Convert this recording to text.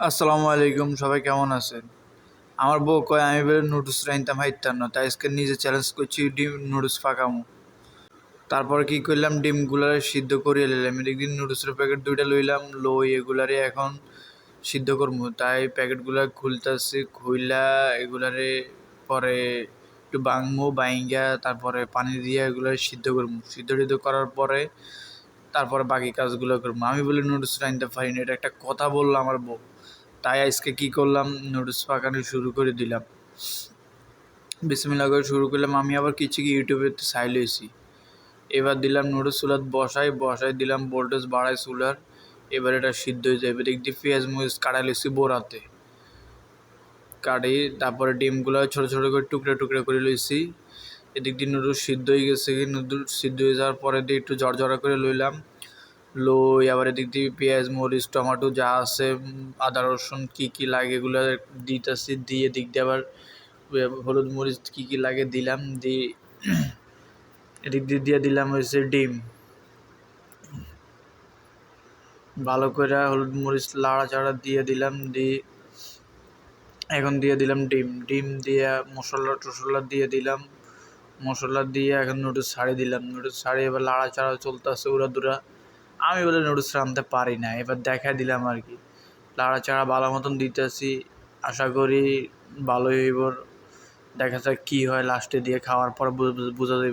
আসসালামু আলাইকুম, সবাই কেমন আছেন? আমার বউ কয় আমি বলে নুডলস রাইনতাম হাইতাম না, তাই আজকে নিজে চ্যালেঞ্জ করছি ডিম নুডলস ফাঁকামু। তারপর কি করলাম, ডিমগুলারে সিদ্ধ করিয়ে নিলাম। একদিন নুডলসের প্যাকেট 2টা লইলাম, লই এগুলারে এখন সিদ্ধ করবো। তাই প্যাকেটগুলা খুলতাছি, খুইলা এগুলারে পরে একটু বাংমু, বাইঙ্গা তারপরে পানি দিয়ে এগুলো সিদ্ধ করবো। সিদ্ধ করার পরে তারপরে বাকি কাজগুলো করবো। আমি বলি নুডলস রাইনতে পারি না, এটা একটা কথা বললাম আমার বউ। তাই আজকে কী করলাম, নুডলস পাকানো শুরু করে দিলাম। বিসমিল্লাহ করে শুরু করলাম। আমি আবার কিছু কি ইউটিউবে চাই লইছি। এবার দিলাম নুডলস চুলাত বসাই দিলাম, ভোল্টেজ বাড়াই চুলার। এবার এটা সিদ্ধ হয়ে যায়। এবার একটি পেঁয়াজ মরিচ কাটাই লইছি বোড়াতে, কাটি তারপরে ডিমগুলো ছোটো ছোটো করে টুকরা টুকরা করে লইছি। এদিক দিয়ে নুডলস সিদ্ধ হয়ে গেছে। নুডলস সিদ্ধ হয়ে যাওয়ার পরে দিয়ে একটু জড়জড়া করে লইলাম, লই আবার এদিক দিয়ে পেঁয়াজ মরিচ টমেটো যা আছে, আদা রসুন কী লাগে এগুলো দিতেছি। দিয়ে এদিক দিয়ে আবার হলুদ মরিচ কী লাগে দিলাম। দিয়ে এদিক দিয়ে দিলাম হচ্ছে ডিম। ভালো করে হলুদ মরিচ লাড়াচাড়া দিয়ে দিলাম। এখন দিয়ে দিলাম ডিম দিয়ে মশলা দিয়ে দিলাম। মশলা দিয়ে এখন নুডলস ছাড়িয়ে দিলাম। নুডলস ছাড়িয়ে এবার লাড়াচাড়া চলতেছে উড়াদুরা। আমি বলে নুডলস রাঁধতে পারি না, এবার দেখাই দিলাম আর কি। লাড়াচাড়া ভালো মতন দিতেছি, আশা করি ভালোই হইব। দেখা যাক কী হয়, লাস্টে দিয়ে খাওয়ার পর বোঝা যাবে।